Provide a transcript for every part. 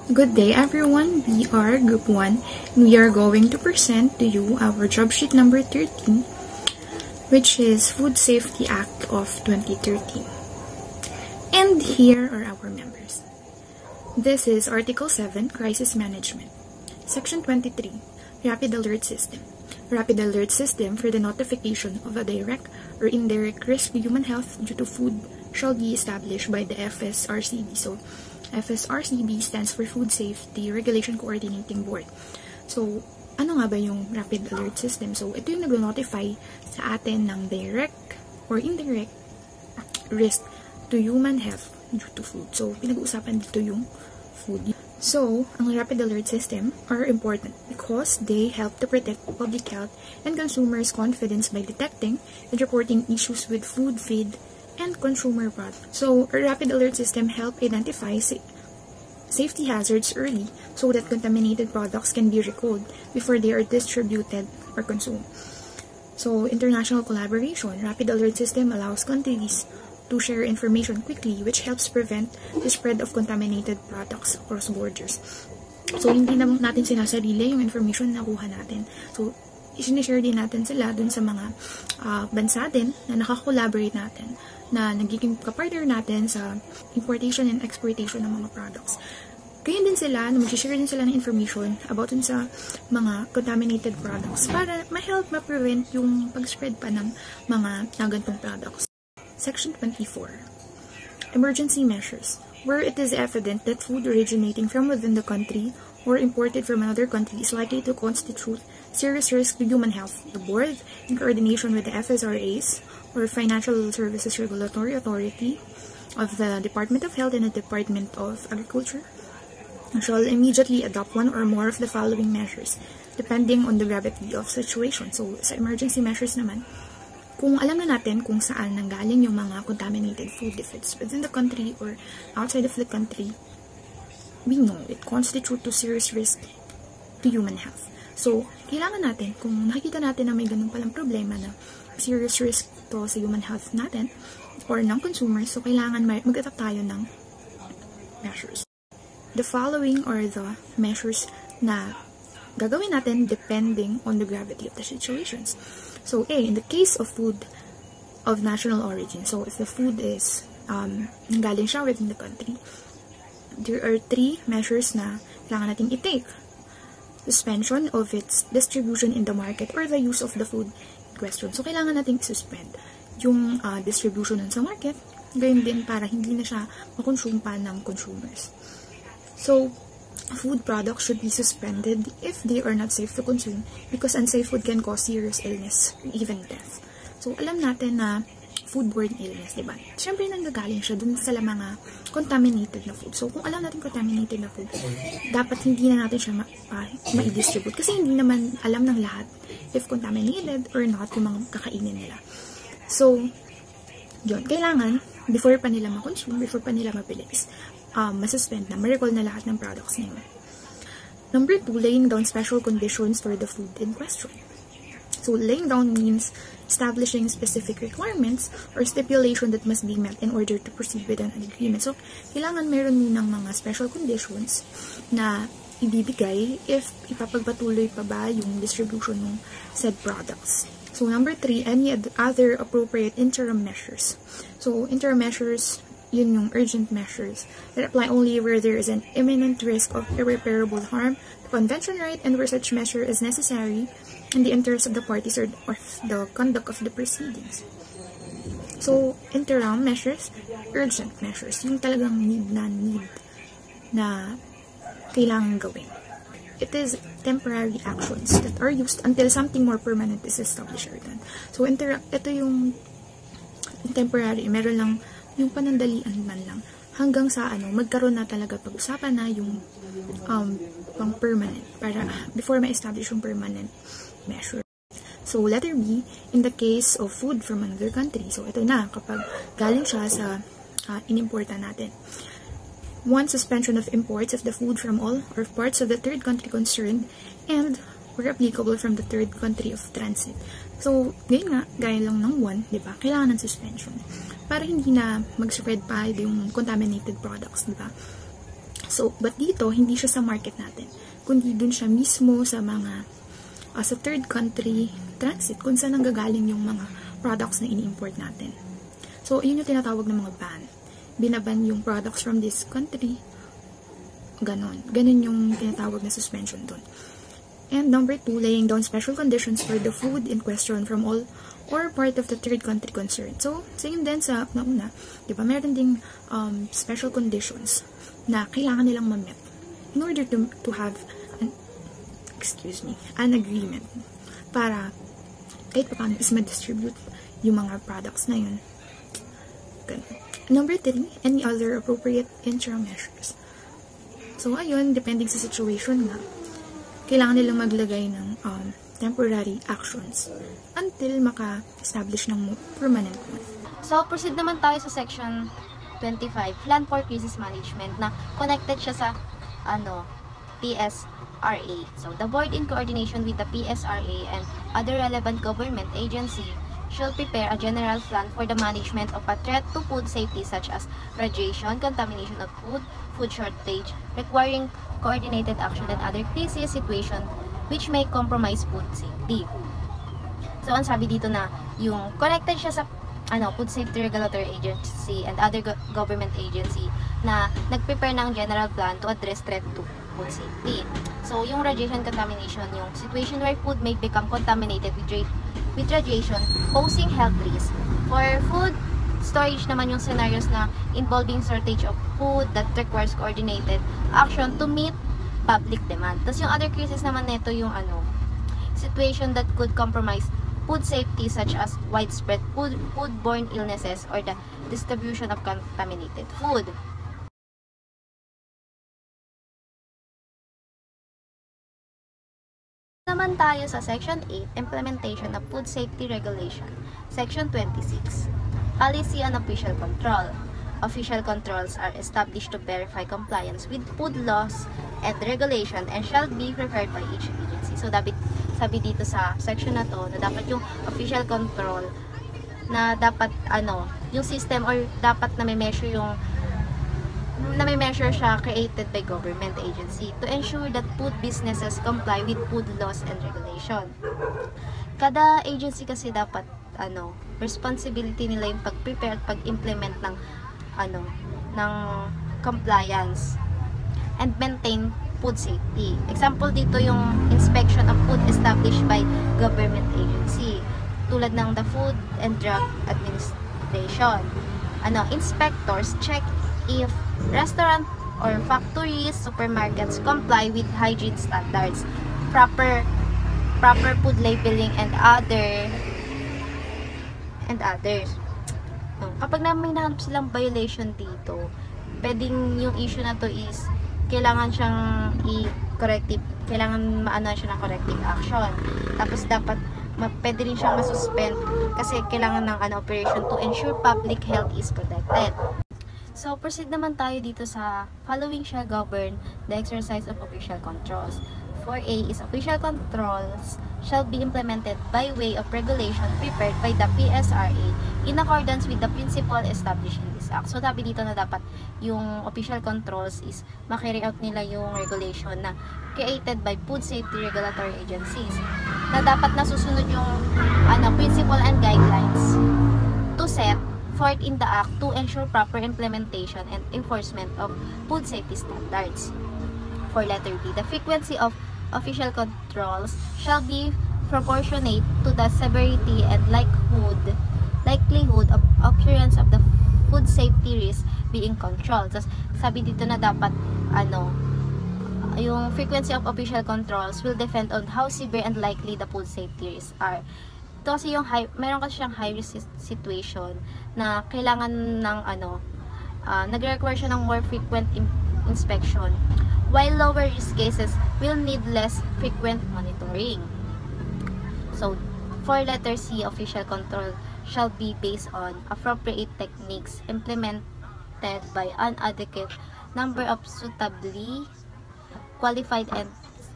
Good day everyone, we are Group 1 and we are going to present to you our job sheet number 13, which is Food Safety Act of 2013. And here are our members. This is Article 7, Crisis Management. Section 23, Rapid Alert System. Rapid Alert System for the notification of a direct or indirect risk to human health due to food shall be established by the FSRCB. So, FSRCB stands for Food Safety Regulation Coordinating Board. So, ano nga ba yung Rapid Alert System? So, ito yung nag-notify sa atin ng direct or indirect risk to human health due to food. So, pinag-uusapan dito yung food. So, ang Rapid Alert System are important because they help to protect public health and consumers' confidence by detecting and reporting issues with food, feed, and consumer products. So, a Rapid Alert System help identify safety hazards early so that contaminated products can be recalled before they are distributed or consumed. So, international collaboration. Rapid Alert System allows countries to share information quickly, which helps prevent the spread of contaminated products across borders. So, hindi na natin sinasarili yung information na nakuha natin. So, i-share din natin sila dun sa mga bansa din na nakakolaborate natin, na nagiging kapartner natin sa importation and exportation ng mga products. Kaya din sila, na mag-share din sila ng information about dun sa mga contaminated products para ma-help, ma-prevent yung pag-spread pa ng mga nagantong products. Section 24. Emergency measures. Where it is evident that food originating from within the country or imported from another country is likely to constitute serious risk to human health, the board, in coordination with the FSRAs, or Financial Services Regulatory Authority of the Department of Health and the Department of Agriculture, shall immediately adopt one or more of the following measures, depending on the gravity of situation. So, sa emergency measures naman, kung alam na natin kung saan nanggaling yung mga contaminated food, if it's within the country or outside of the country, we know it constitutes a serious risk to human health. So, kailangan natin, kung nakikita natin na may ganun palang problema na serious risk to sa human health natin or ng consumers, so kailangan mag-adopt tayo ng measures. The following are the measures na gagawin natin depending on the gravity of the situations. So, A, in the case of food of national origin, so if the food is nanggaling siya within the country, there are 3 measures na kailangan natin i-take. Suspension of its distribution in the market or the use of the food in question. So, kailangan natin suspend yung distribution nun sa market, gayon din para hindi na siya makonsume pa ng consumers. So, food products should be suspended if they are not safe to consume because unsafe food can cause serious illness or even death. So, alam natin na foodborne illness, diba? Siyempre, nanggagaling siya dun sa mga contaminated na food. So, kung alam natin contaminated na food, dapat hindi na natin siya ma-distribute kasi hindi naman alam ng lahat if contaminated or not yung mga kakainin nila. So, yun. Kailangan, before pa nila ma-consume, before pa nila mabilis, masuspend na, ma-recall na lahat ng products nila. Number 2, laying down special conditions for the food in question. So, laying down means establishing specific requirements or stipulation that must be met in order to proceed with an agreement. So, kailangan meron munang mga special conditions na ibibigay if ipapagpatuloy pa ba yung distribution ng said products. So, number 3, any other appropriate interim measures. So, interim measures, yun yung urgent measures that apply only where there is an imminent risk of irreparable harm to convention right and where such measure is necessary in the interest of the parties or the conduct of the proceedings. So, interim measures, urgent measures, yung talagang need na kailangan gawin. It is temporary actions that are used until something more permanent is established or done. So, ito yung temporary, meron lang yung panandalian man lang hanggang sa magkaroon na talaga pag-usapan na yung pang-permanent para before ma-establish yung permanent measure. So, letter B, in the case of food from another country. So, ito na, kapag galing siya sa inimportan natin. 1, suspension of imports of the food from all or parts of the third country concerned and where applicable from the third country of transit. So, gaya lang ng 1, di ba? Kailangan ng suspension para hindi na mag-spread pa yung contaminated products, di ba? So, but dito, hindi siya sa market natin, kundi dun siya mismo sa mga, sa third country transit, kung saan nanggagaling yung mga products na ini-import natin. So, yun yung tinatawag ng mga ban. Binaban yung products from this country. Ganon. Ganon yung tinatawag na suspension dun. And number 2, laying down special conditions for the food in question from all or part of the third country concerned. So, same din sa nauna, di ba, meron ding special conditions na kailangan nilang ma-met in order to have an agreement para kahit paano is ma-distribute yung mga products na yun. Ganun. Number 3, any other appropriate interim measures. So, ayun, depending sa situation na, kailangan nilang maglagay ng temporary actions until maka-establish ng permanent one. So, proceed naman tayo sa section 25, Plan for Crisis Management, na connected siya sa PSRA. So, the board in coordination with the PSRA and other relevant government agency shall prepare a general plan for the management of a threat to food safety such as radiation, contamination of food shortage, requiring coordinated action and other crisis situation which may compromise food safety. So, ang sabi dito na yung connected siya sa Food Safety Regulatory Agency and other government agency na nag-prepare ng general plan to address threat to food safety. So, yung radiation contamination, yung situation where food may become contaminated with radiation posing health risk. For food storage naman yung scenarios na involving shortage of food that requires coordinated action to meet public demand. Tapos yung other cases naman nito yung situation that could compromise food safety such as widespread foodborne illnesses or the distribution of contaminated food. Naman tayo sa Section 8, Implementation of Food Safety Regulation. Section 26, Policy on Official Control. Official controls are established to verify compliance with food laws and regulation and shall be prepared by each agency. So, sabi dito sa section na to, na dapat yung official control, na dapat, yung system or dapat na may measure siya created by government agency to ensure that food businesses comply with food laws and regulation. Kada agency kasi dapat, responsibility nila yung pag-prepare at pag-implement ng compliance and maintain food safety. Example dito yung inspection of food established by government agency, tulad ng the Food and Drug Administration. Inspectors check if restaurant or factories, supermarkets comply with hygiene standards, proper food labeling and others. Kapag may nahanap silang violation dito, pwedeng yung issue na to is kailangan siyang kailangan maano siya ng corrective action. Tapos dapat pwede rin siyang masuspend kasi kailangan ng operation to ensure public health is protected. So, proceed naman tayo dito sa following shall govern the exercise of official controls. 4A is official controls shall be implemented by way of regulation prepared by the PSRA in accordance with the principle established in this act. So, sabi dito na dapat yung official controls is makarry out nila yung regulation na created by food safety regulatory agencies na dapat nasusunod yung principle and guidelines to set forth in the act to ensure proper implementation and enforcement of food safety standards. For letter B, the frequency of official controls shall be proportionate to the severity and likelihood of occurrence of the food safety risk being controlled. So, sabi dito na dapat yung frequency of official controls will depend on how severe and likely the food safety risks are. Ito kasi yung meron kasi siyang high risk situation na kailangan ng nagre-require siya ng more frequent inspection, while lower risk cases will need less frequent monitoring. So, for letter C, official control shall be based on appropriate techniques implemented by an adequate number of suitably qualified and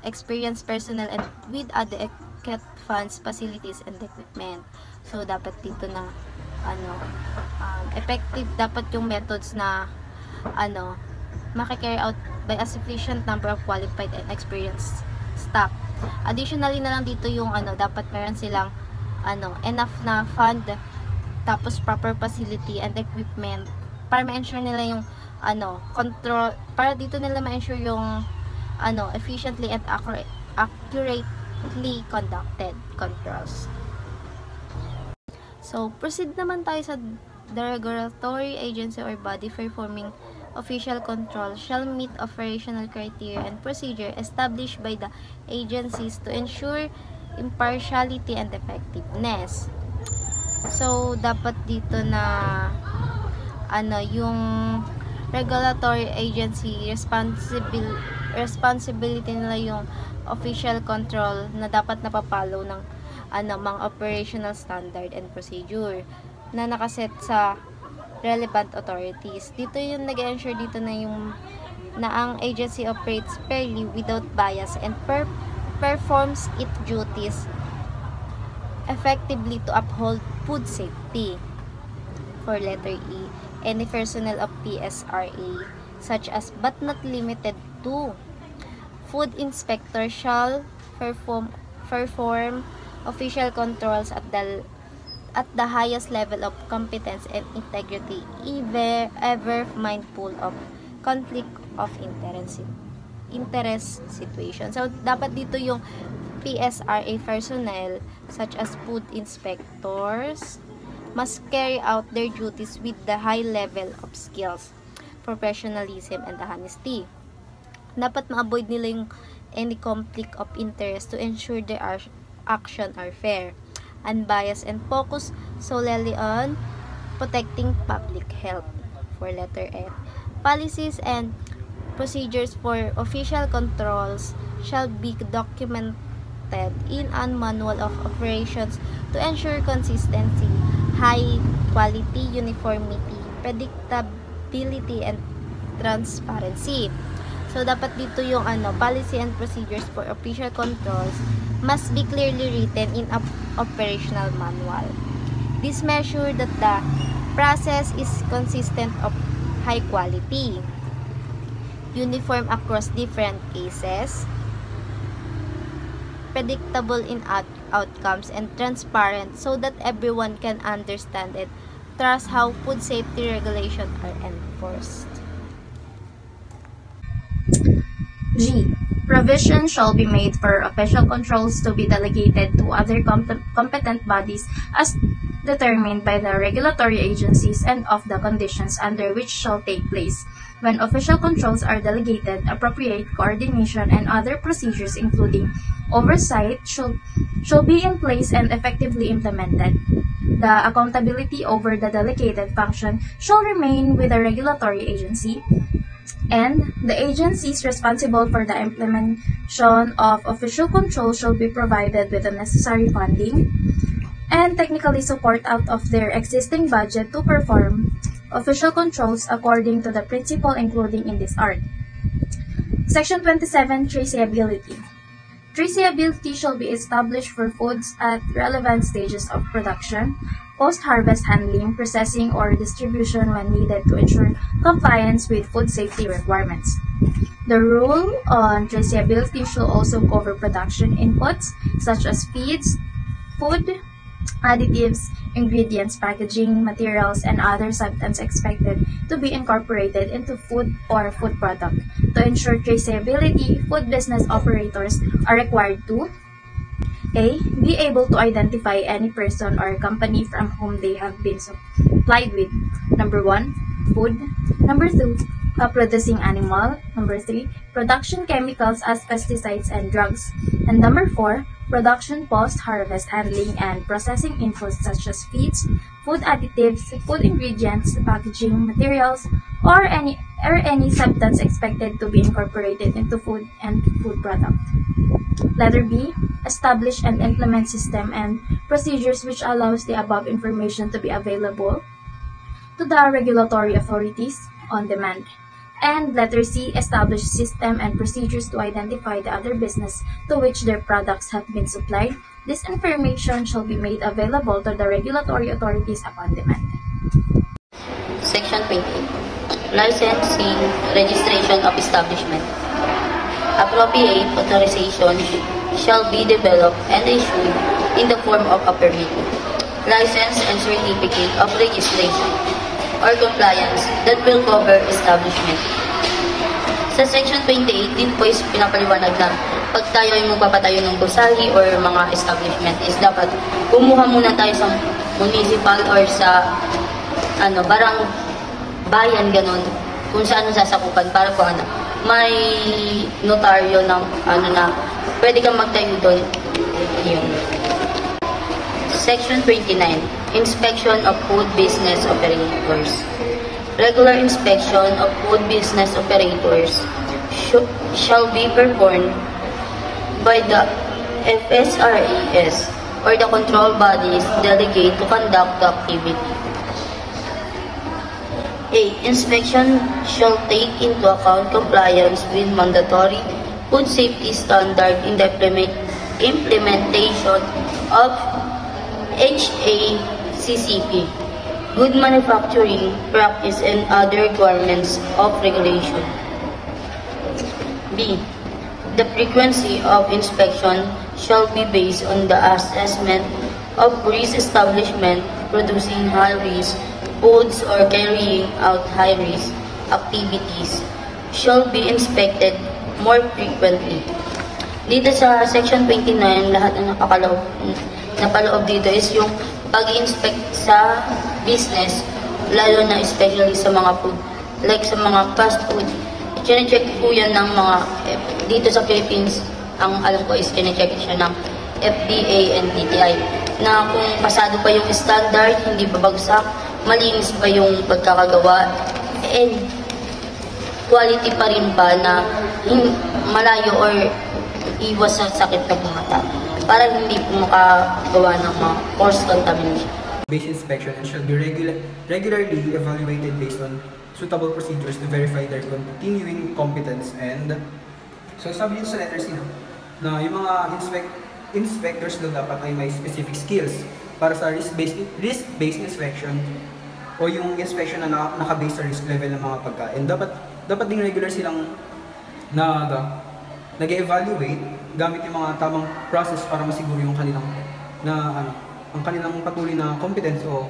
experienced personnel and with adequate funds, facilities, and equipment. So, dapat dito na effective dapat yung methods na maki-carry out by a sufficient number of qualified and experienced staff. Additionally na lang dito yung dapat meron silang enough na fund, tapos proper facility and equipment para ma-ensure nila yung control, para dito nila ma-ensure yung efficiently and accurately conducted controls. So, proceed naman tayo sa the regulatory agency or body performing official control shall meet operational criteria and procedure established by the agencies to ensure impartiality and effectiveness. So, dapat dito na yung regulatory agency responsibility nila yung official control na dapat napapalo ng mga operational standard and procedure na nakaset sa relevant authorities. Dito yung nag-ensure dito na ang agency operates fairly without bias and performs its duties effectively to uphold food safety. For letter E, any personnel of PSRA, such as but not limited to food inspector, shall perform official controls at the highest level of competence and integrity, ever mindful of conflict of interest situation. So, dapat dito yung PSRA personnel, such as food inspectors, must carry out their duties with the high level of skills, professionalism, and honesty. Dapat ma-avoid nila yung any conflict of interest to ensure their action are fair, unbiased, and focus solely on protecting public health. For letter F, policies and procedures for official controls shall be documented in a manual of operations to ensure consistency, high quality, uniformity, predictability, and transparency. So, dapat dito yung policy and procedures for official controls must be clearly written in a operational manual. This measure that the process is consistent of high quality, uniform across different cases, predictable in outcomes, and transparent so that everyone can understand and trust how food safety regulations are enforced. G. Provision shall be made for official controls to be delegated to other competent bodies as determined by the regulatory agencies and of the conditions under which shall take place. When official controls are delegated, appropriate coordination and other procedures including oversight shall be in place and effectively implemented. The accountability over the delegated function shall remain with the regulatory agency, and the agencies responsible for the implementation of official control shall be provided with the necessary funding and technically support out of their existing budget to perform official controls according to the principle including in this art. Section 27, Traceability. Traceability shall be established for foods at relevant stages of production, post-harvest handling, processing, or distribution when needed to ensure compliance with food safety requirements. The rule on traceability should also cover production inputs such as feeds, food, additives, ingredients, packaging, materials, and other substances expected to be incorporated into food or food product. To ensure traceability, food business operators are required to A. Be able to identify any person or company from whom they have been supplied with. Number 1, food. Number 2, producing animal. Number 3, production chemicals as pesticides and drugs. And number 4, production post-harvest handling and processing inputs such as feeds, food additives, food ingredients, packaging, materials, or any substance expected to be incorporated into food and food product. Letter B, establish and implement system and procedures which allows the above information to be available to the regulatory authorities on demand. And letter C, establish system and procedures to identify the other business to which their products have been supplied. This information shall be made available to the regulatory authorities upon demand. Section 28. licensing, registration of establishment. Appropriate authorization shall be developed and issued in the form of a permit, license, and certificate of registration or compliance that will cover establishment. Sa Section 28 din po is pinapaliwanag na pag tayo ay magpapatayo ng gusali or mga establishment is dapat kumuha muna tayo sa municipal or sa barang bayan ganun kung saan sasakupan para po may notaryo ng na pwede kang magtayo doon. Yun. Section 29, Inspection of Food Business Operators. Regular inspection of food business operators shall be performed by the FSRAS or the control bodies delegated to conduct the activity. A. Inspection shall take into account compliance with mandatory food safety standard in the implementation of HACCP, good manufacturing practice, and other requirements of regulation. B. The frequency of inspection shall be based on the assessment of risk establishment producing high-risk foods or carrying out high-risk activities shall be inspected more frequently. Dito sa Section 29, lahat na napaloob dito is yung pag-inspect sa business, lalo na especially sa mga food, like sa mga fast food. Chine-check po yan ng mga, dito sa Philippines, ang alam ko is chine-check siya ng FDA and DTI, na kung pasado pa yung standard, hindi babagsak, malinis pa yung pagkakagawa, and quality pa rin ba na malayo or iwas sa sakit ng mga para hindi po makagawa ng mga cross contamination. Base inspection and shall be regularly evaluated based on suitable procedures to verify their continuing competence. And so sabi dito sa letter C na yung mga inspectors daw dapat ay may specific skills para sa risk-based inspection o yung inspection na naka-base sa risk level ng mga pagkain. Dapat ding regular silang nag-evaluate gamit yung mga tamang process para masiguro yung kanilang ang kanilang patuloy na competence o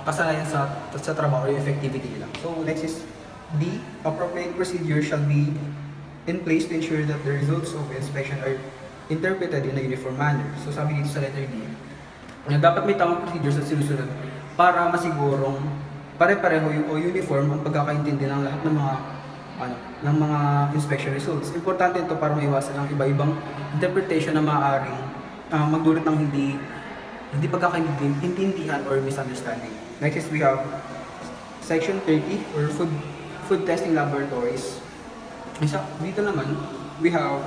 kasanayan sa trabaho o effectivity nila. So next is D. Appropriate procedure shall be in place to ensure that the results of inspection are interpreted in a uniform manner. So sabi dito sa letter D, na dapat may tamang procedures at sinusunod para masigurong pare-pareho o uniform ang pagkakaintindi ng lahat ng mga inspection results. Importante ito para maiwasan ang iba-ibang interpretation na maaaring magdulot ng hindi pagkakaintindihan or misunderstanding. Next is we have Section 30 or food testing laboratories. Dito naman, we have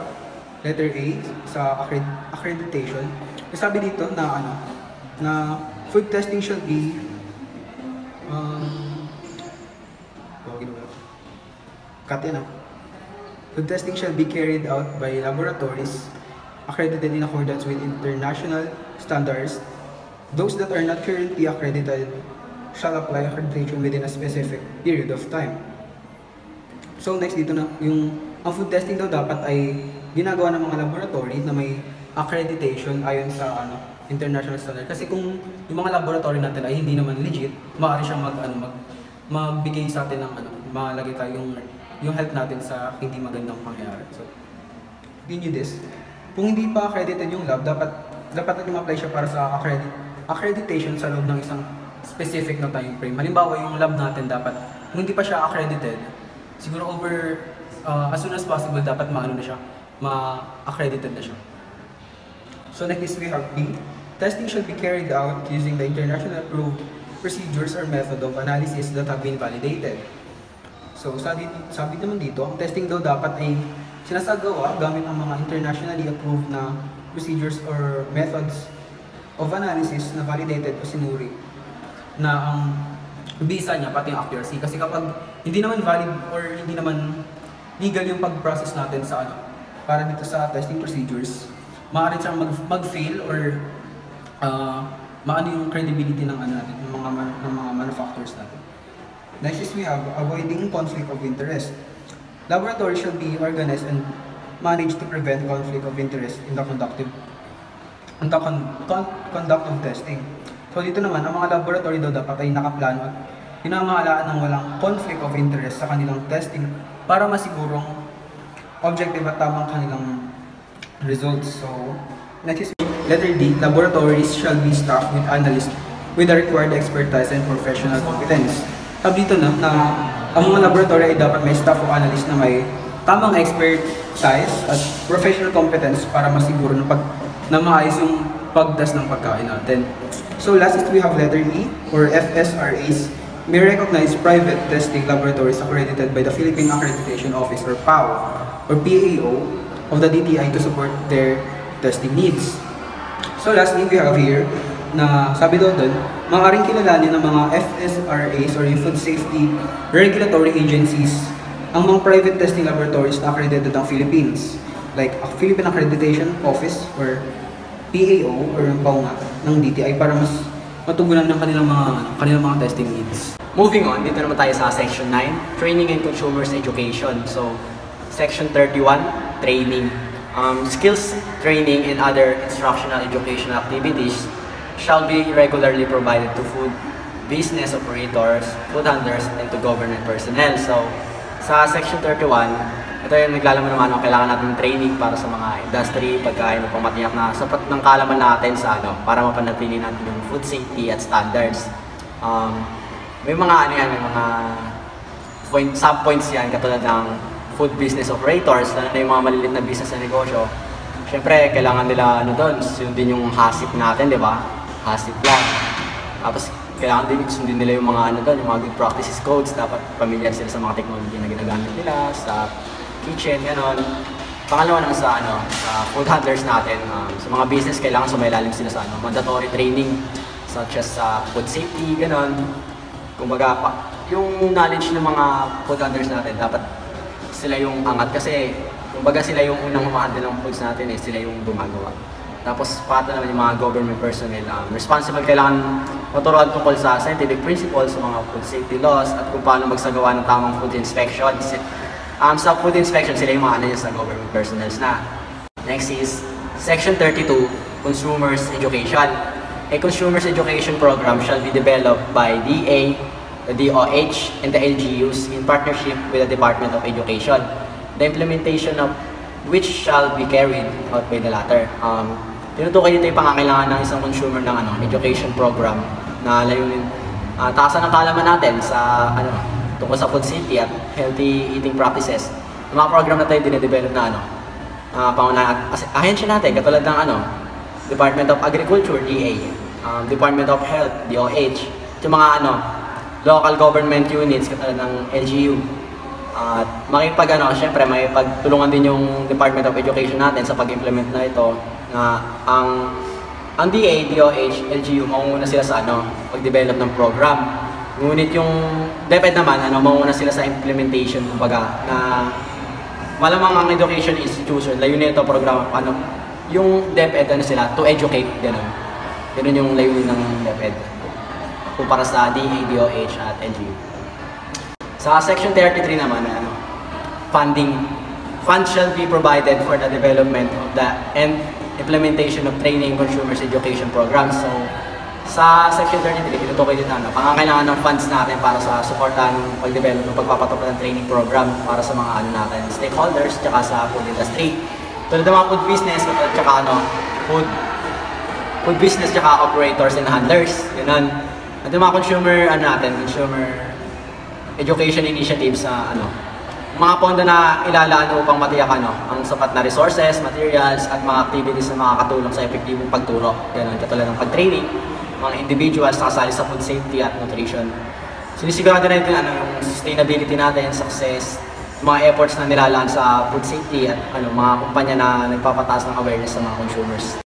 letter A sa accreditation. Sabi dito na food testing shall be food testing shall be carried out by laboratories accredited in accordance with international standards. Those that are not currently accredited shall apply accreditation within a specific period of time. So next dito na, ang food testing daw dapat ay ginagawa ng mga laboratory na may accreditation ayon sa international standard. Kasi kung yung mga laboratory natin ay hindi naman legit, maaari siyang magbigay sa atin ng malagay tayo yung health natin sa hindi magandang pangyayari. So, continue this. Kung hindi pa accredited yung lab, dapat natin ma-apply siya para sa accreditation sa loob ng isang specific na time frame. Halimbawa, yung lab natin dapat, kung hindi pa siya accredited, siguro as soon as possible, dapat ma-accredited na siya. So next we have B. Testing shall be carried out using the international approved procedures or method of analysis that have been validated. So sabi naman dito, ang testing daw dapat ay sinasagawa gamit ang mga internationally approved na procedures or methods of analysis na validated o sinuri na ang bisa niya pati yung accuracy. Kasi kapag hindi naman valid or hindi naman legal yung pag-process natin sa para dito sa testing procedures, maaari siyang mag-fail or maano yung credibility ng natin, ng mga manufacturers natin. Next is we have avoiding conflict of interest. Laboratories should be organized and managed to prevent conflict of interest in the conduct of testing. So dito naman, ang mga laboratory daw dapat ay nakaplano at pinamahalaan ng walang conflict of interest sa kanilang testing para masigurong objective at tamang kanilang results. So, next is letter D, laboratories shall be staffed with analysts with the required expertise and professional competence. Sabi dito na ang mga laboratory ay dapat may staff o analyst na may tamang expertise at professional competence para masiguro na maayos yung pagdas ng pagkain natin. So last is we have letter E, or FSRAs may recognize private testing laboratories accredited by the Philippine Accreditation Office or PAO or PAO of the DTI to support their testing needs. So lastly, we have here na sabi doon, maaaring kilalanin ng mga FSRAs or yung Food Safety Regulatory Agencies ang mga private testing laboratories na accredited ng Philippines, like a Philippine Accreditation Office or PAO or yung PAO nga ng DTI para mas matugunan ng kanilang mga testing needs. Moving on, dito naman tayo sa Section 9, Training and Consumers Education. So, Section 31, Training. Skills training and other instructional educational activities shall be regularly provided to food business operators, food handlers, and to government personnel. So, sa Section 31, ito yung naglalaman naman kailangan natin ng training para sa mga industry, pagkain, upang matiyak na sapat ng kaalaman natin sa para mapanatili natin yung food safety at standards. May mga may mga sub-points yan katulad ng food business operators, na yung mga maliliit na business na negosyo. Siyempre, kailangan nila sundin yung HACCP natin, di ba? HACCP lang. Tapos, kailangan din sundin nila yung mga yung mga good practices codes. Dapat familiar sila sa mga technology na ginagamit nila, sa kitchen, gano'n. Pangalawa naman sa food handlers natin, sa mga business, kailangan sumailalim sila sa mandatory training, such as food safety, gano'n. Kumbaga, yung knowledge ng mga food handlers natin, dapat sila yung angat kasi kumbaga sila yung unang humahandle ng foods natin sila yung gumagawa. Tapos pati naman yung mga government personnel, responsible kailangan maturuan tungkol sa scientific principles, sa mga food safety laws at kung paano magsagawa ng tamang food inspection. Sa food inspection sila yung mga sa government personnel na. Next is Section 32, Consumers Education. A Consumers Education program shall be developed by DA, the DOH, and the LGUs in partnership with the Department of Education, the implementation of which shall be carried out by the latter. Tinutukoy dito yung pangangailangan ng isang consumer ng education program na layunin taasan ng kaalaman natin sa tungkol sa food safety at healthy eating practices. Yung mga program na tayo dinedevelop na pangunahing ahensya natin katulad ng Department of Agriculture, DA, Department of Health, DOH, yung mga local government units katulad ng LGU. At syempre makipagtulungan din yung Department of Education natin sa pag-implement na ito na ang DA, DOH, LGU, mangunguna sila sa pag-develop ng program. Ngunit yung DepEd naman, mangunguna sila sa implementation, kumbaga, na malamang ang education institution, layunin ito program, yung DepEd sila, to educate, gano'n. Gano'n yung layunin ng DepEd kumpara sa DA, DOH at LGU. Sa Section 33 naman, funding. Funds shall be provided for the development of the and implementation of training consumers education programs. So, sa Section 33, tinutukoy din pangangailangan ng funds natin para sa suportahan ng pag-develop ng pagpapatupad ng training program para sa mga natin, stakeholders, tsaka sa food industry. Tulad ng mga food business, tsaka food business, tsaka operators and handlers. Ganun. At yung mga consumer education initiatives sa mga pondo na ilalaan upang matiyak ang sapat na resources, materials at mga activities na makakatulong sa epektibong pagturo. Ganun, katulad ng pag-training, mga individuals na kasali sa food safety at nutrition. Sinisigurado na natin yung sustainability natin, success, mga efforts na nilalaan sa food safety at mga kumpanya na nagpapataas ng awareness sa mga consumers.